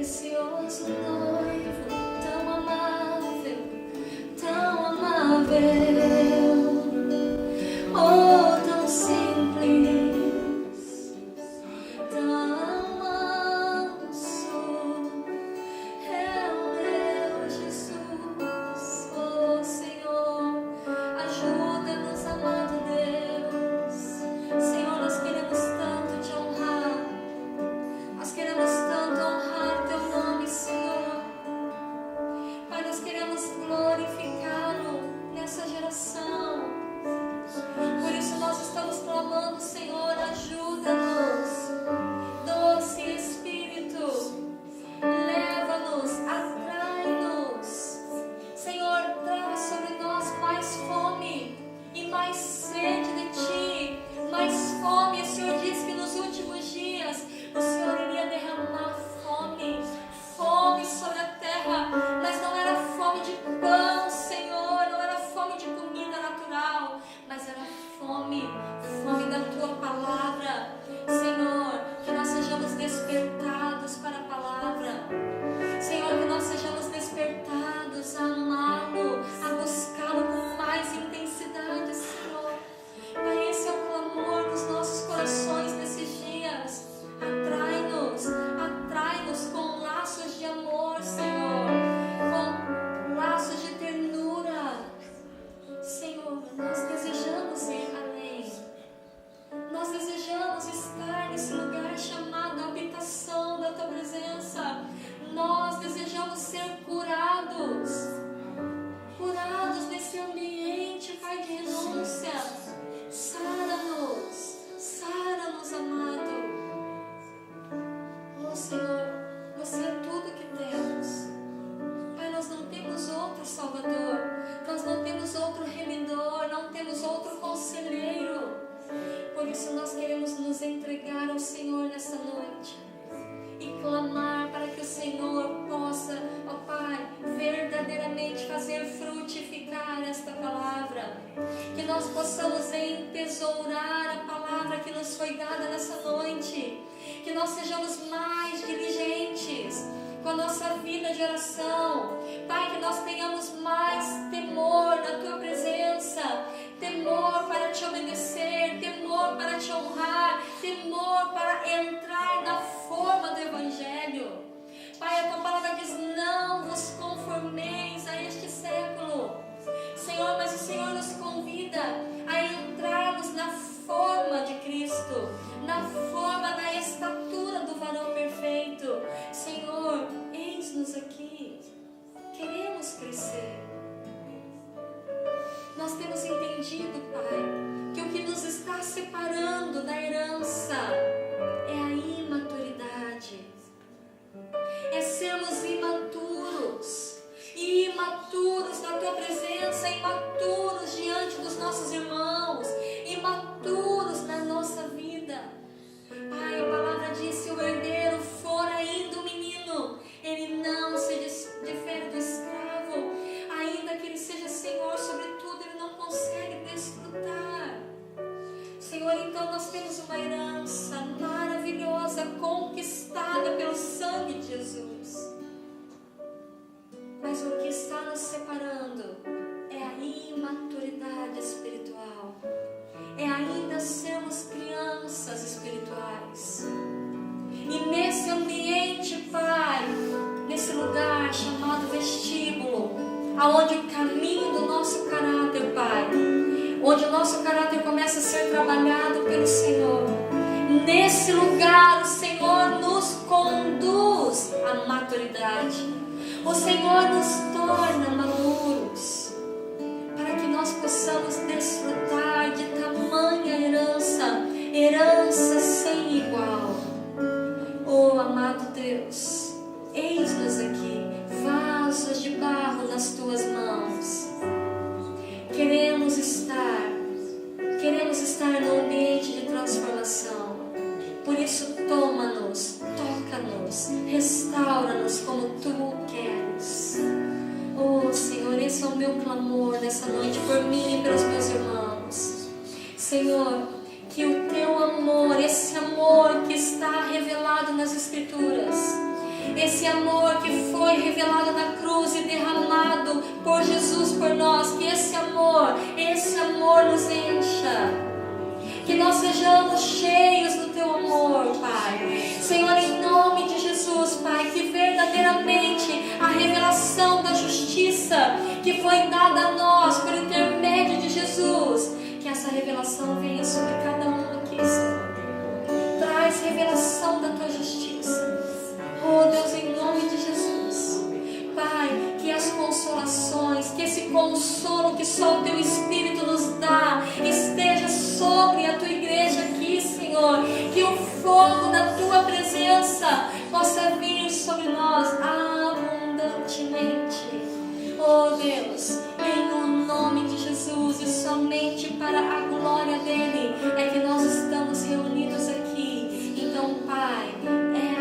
precioso noivo, tão amável, oh, tão simples, tão manso, é o meu Jesus. Oh Senhor, ajuda-nos, amado Deus. Senhor, nós queremos tanto te honrar, nós queremos tanto honrar teu nome, Senhor. Pai, nós queremos glorificá-lo nessa geração. Por isso nós estamos clamando, Senhor, ajuda-nos. Doce Espírito, leva-nos, atrai-nos. Senhor, traz sobre nós mais fome e mais sede de Ti. Mais fome. O Senhor disse que nos últimos dias o Senhor iria derramar fome. Fome sobre a terra. Mas não era fome de pão, Senhor. Não era fome de comida natural. Mas era fome da Tua palavra. Senhor, que nós sejamos despertados para a palavra. Senhor, que nós sejamos despertados a amá-lo, a buscá-lo com mais intensidade, Senhor. Pai, esse é o clamor dos nossos corações nesses dias. Atrai-nos com laços de amor, Senhor, com laços de ternura. Senhor, nós desejamos ir além. Nós desejamos estar nesse lugar chamado habitação da Tua presença. Nós desejamos ser curados nesse ambiente, Pai, de renúncia. Sara-nos, amado. Oh Senhor, Você é tudo que temos. Pai, nós não temos outro Salvador, nós não temos outro remidor, não temos outro conselheiro. Por isso nós queremos nos entregar ao Senhor nessa noite e clamar para que o Senhor possa, ó Pai, verdadeiramente fazer frutificar esta palavra. Que nós possamos entesourar a palavra que nos foi dada nessa noite. Que nós sejamos mais diligentes com a nossa vida de oração. Pai, que nós tenhamos mais temor na Tua presença, temor para Te obedecer, temor para Te honrar, temor para entrar na forma do Evangelho. Pai, a Tua palavra diz: não vos conformeis a este século. Senhor, mas o Senhor nos convida a entrarmos na forma de Cristo, na forma da estatura do varão perfeito. Senhor, eis-nos aqui, queremos crescer. Nós temos entendido, Pai, que o que nos está separando da herança é a imaturidade, é sermos imaturos, e imaturos na Tua presença, imaturos diante dos nossos irmãos, imaturos na nossa vida. Pai, a palavra diz: se o herdeiro for ainda um menino, ele não se difere do escravo. Ainda que ele seja senhor sobre tudo, ele não consegue desfrutar. Senhor, então nós temos uma herança maravilhosa, conquistada pelo sangue de Jesus. Mas o que está nos separando é a imaturidade espiritual, é ainda sermos crianças espirituais. E nesse ambiente, Pai, nesse lugar chamado vestíbulo, aonde o caminho do nosso caráter, Pai, onde o nosso caráter começa a ser trabalhado pelo Senhor, nesse lugar o Senhor nos conduz à maturidade. O Senhor nos torna maduros, para que nós possamos desfrutar de tamanha herança sem igual. Oh, amado Deus, eis-nos aqui, vasos de barro nas Tuas mãos. Queremos estar no ambiente de transformação. Por isso, toma-nos, toca-nos, restaura-nos como Tu queres. Oh Senhor, esse é o meu clamor nessa noite por mim e pelos meus irmãos. Senhor, que o Teu amor, esse amor que está revelado nas Escrituras, esse amor que foi revelado na cruz e derramado por Jesus por nós, que esse amor nos encha, que nós sejamos cheios do Teu amor, Pai. Senhor, em nome de Jesus, Pai, que verdadeiramente a revelação da justiça que foi dada a nós por intermédio de Jesus, que essa revelação venha sobre cada um aqui, Senhor. Traz revelação da Tua justiça. Oh Deus, em nome de Jesus, Pai, que as consolações, que esse consolo que só o Teu Espírito nos dá, esteja sobre a Tua igreja aqui, Senhor. Que o fogo da Tua presença possa vir sobre nós abundantemente. Oh Deus, em o nome de Jesus e somente para a glória dEle é que nós estamos reunidos aqui. Então, Pai,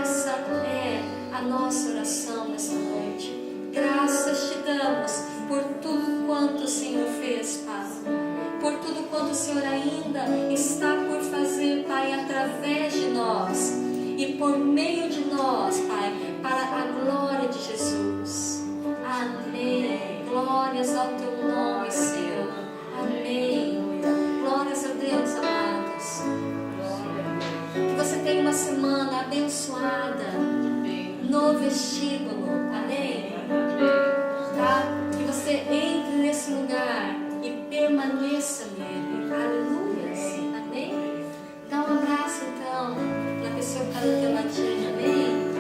essa é a nossa oração nessa noite. Graças te damos por tudo quanto o Senhor fez, Pai. Por tudo quanto o Senhor ainda está por fazer, Pai, através de nós e por meio de nós, Pai, para a glória de Jesus. Amém. Glórias ao Teu nome, Senhor. Amém. Glórias a Deus, amados. Que você tenha uma semana abençoada no vestíbulo. Amém. Tá? Que você entre nesse lugar e permaneça nele. Aleluia. Amém. Dá um abraço então na pessoa que está do teu ladinho. Amém.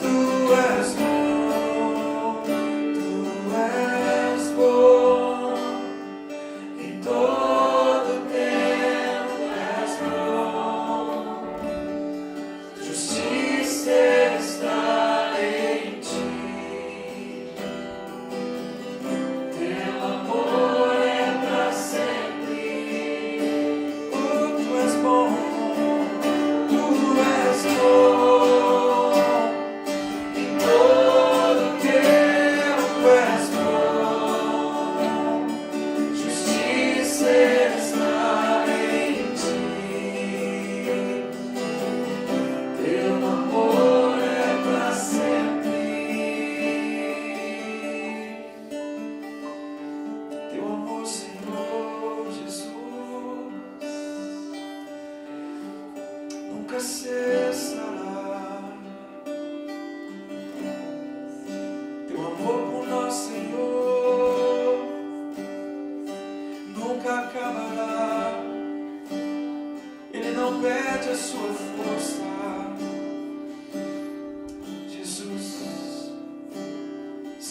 Tu és bom,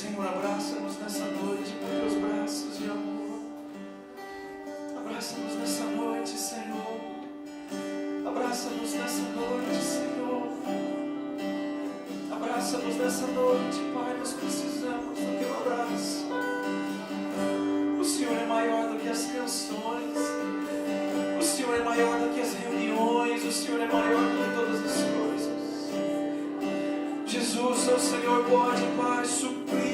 Senhor, abraça-nos nessa noite com teus braços de amor. Abraça-nos nessa noite, Senhor. Abraça-nos nessa noite, Senhor. Abraça-nos nessa noite, Pai. Nós precisamos do teu abraço. O Senhor é maior do que as canções. O Senhor é maior do que as reuniões. O Senhor é maior do que todas as coisas. Jesus, o Senhor pode, Pai, suprir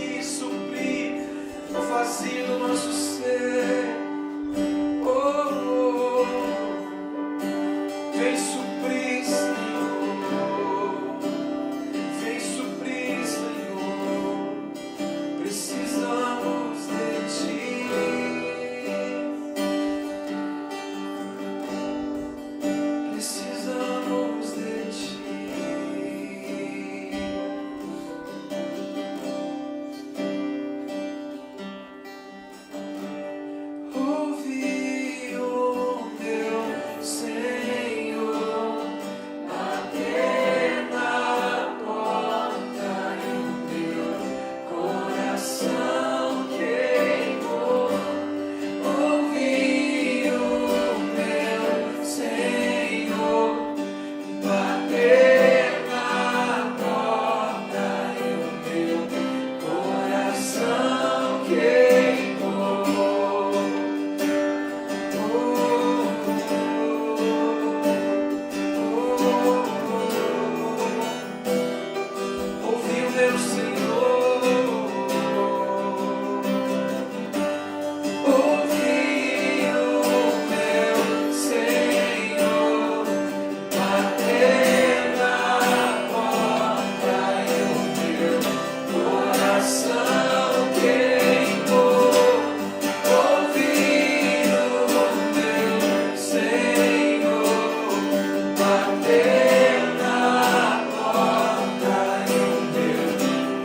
o vazio do nosso ser. Oh, vem suprir, Senhor. Vem suprir, Senhor. Precisamos de Ti. Precisamos de Ti. Ouvi o meu Senhor bater na porta e o meu coração queimou. Ouvi o meu Senhor bater na porta e o meu coração queimou. Ouvi o meu Senhor, ouvi o meu Senhor bater na porta e o meu coração queimou. Ouvi o meu Senhor bater na porta e o meu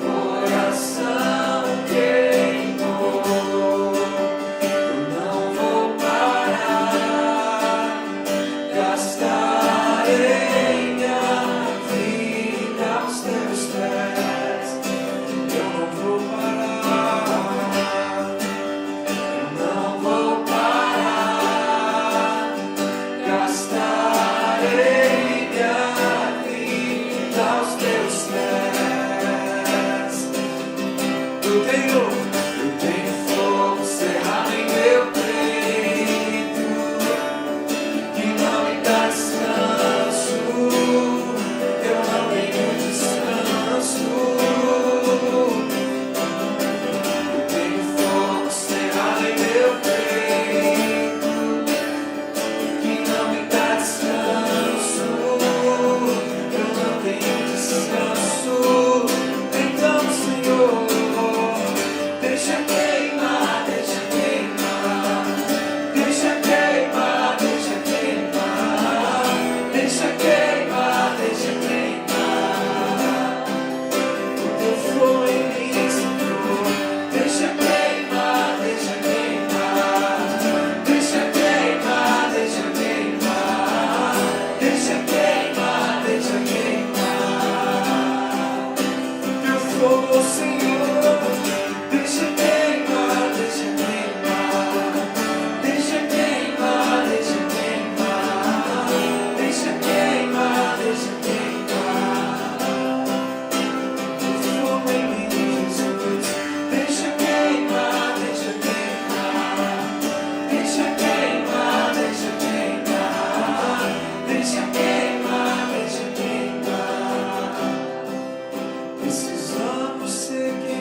coração queimou. Eu não vou parar, gastarei minha vida aos teus pés. Eu não vou parar, eu não vou parar, gastarei minha vida aos teus pés. Eu tenho fogo cerrado em meu peito, que não me dá descanso. Eu não tenho descanso. Eu tenho fogo cerrado em meu peito, que não me dá descanso. Eu não tenho descanso. Então, Senhor, deixa queimar, deixa queimar, deixa queimar, deixa queimar, deixa queimar, deixa queimar. O teu fogo em mim, Senhor. Deixa queimar, deixa queimar, deixa queimar, deixa queimar, deixa queimar, deixa queimar. Teu fogo, Senhor. Deixa queimar, deixa queimar, deixa queimar, deixa queimar, deixa queimar, deixa queimar. O fogo em mim, Jesus. Deixa queimar, deixa queimar, deixa queimar, deixa queimar, deixa queimar, deixa queimar. Precisamos ser queimados.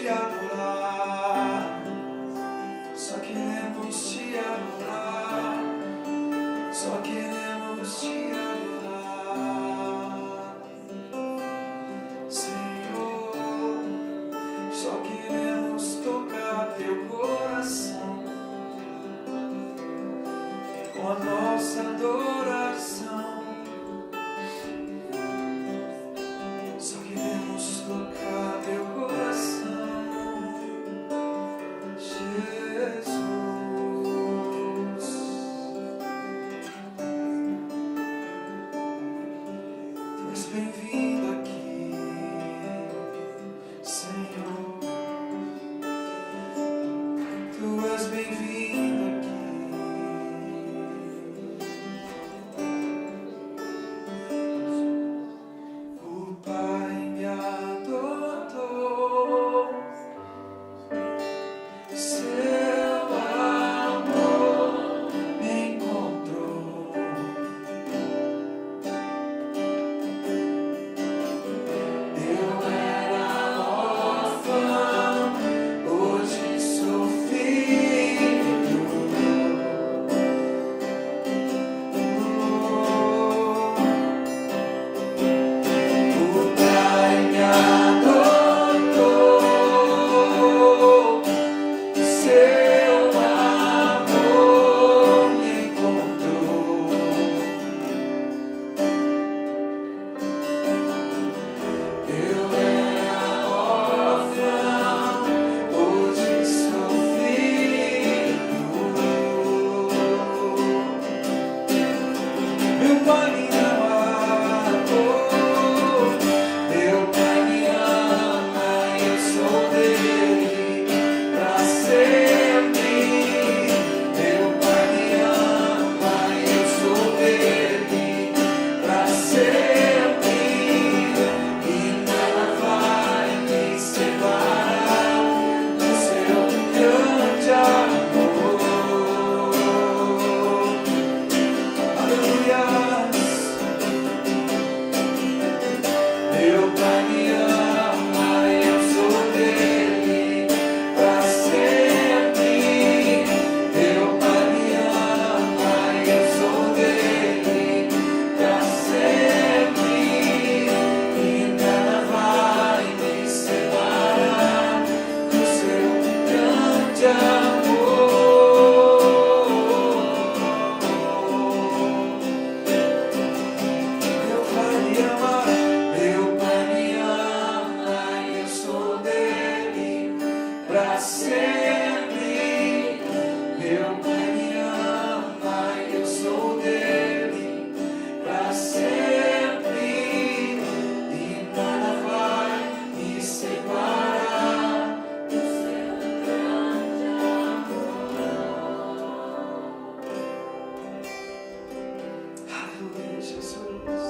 te adorar, só queremos te adorar, só queremos te adorar, Senhor, só queremos tocar teu coração com a nossa adoração. Só queremos tocar teu coração, Jesus. Tu és bem-vindo aqui, Senhor. Tu és bem-vindo aqui. O Pai me adotou, seu amor me encontrou. Eu era órfão, hoje sou filho. O Pai me adotou, seu amor me encontrou. Eu era órfão, hoje sou filho. Meu Pai me amou, meu Pai me ama, eu sou dele pra sempre. Meu Pai me ama, eu sou dele pra sempre. E nada vai me separar do seu grande amor. Aleluia. Meu Pai me ama, eu sou dele pra sempre. Meu Pai me ama, eu sou dele pra sempre. E nada vai me separar do seu grande amor. Meu Pai me ama, meu Pai me ama, eu sou dele pra sempre. Meu Pai me ama, eu sou dele pra sempre. E nada vai me separar do seu grande amor. Aleluia, Jesus.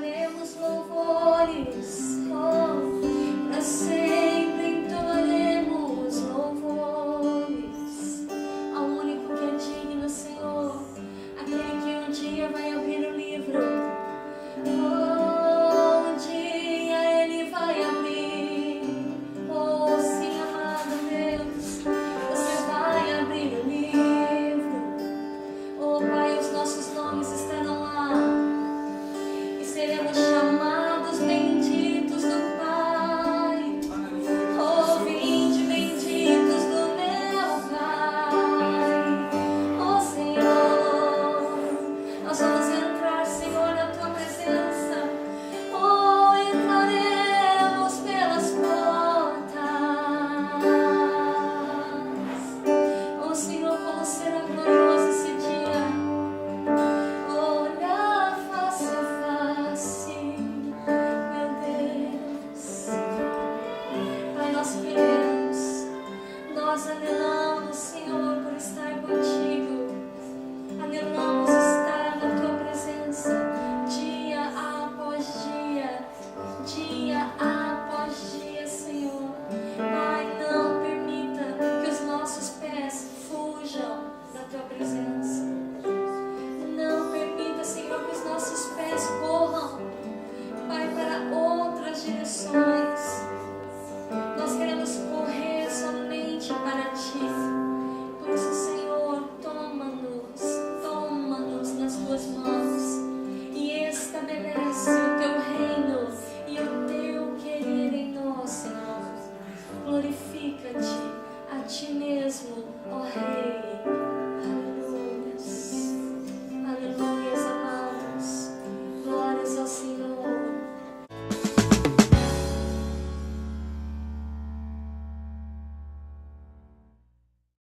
entoaremos louvores, oh, para sempre entoaremos louvores ao único que é digno, Senhor, aquele que um dia vai abrir o livro. Oh,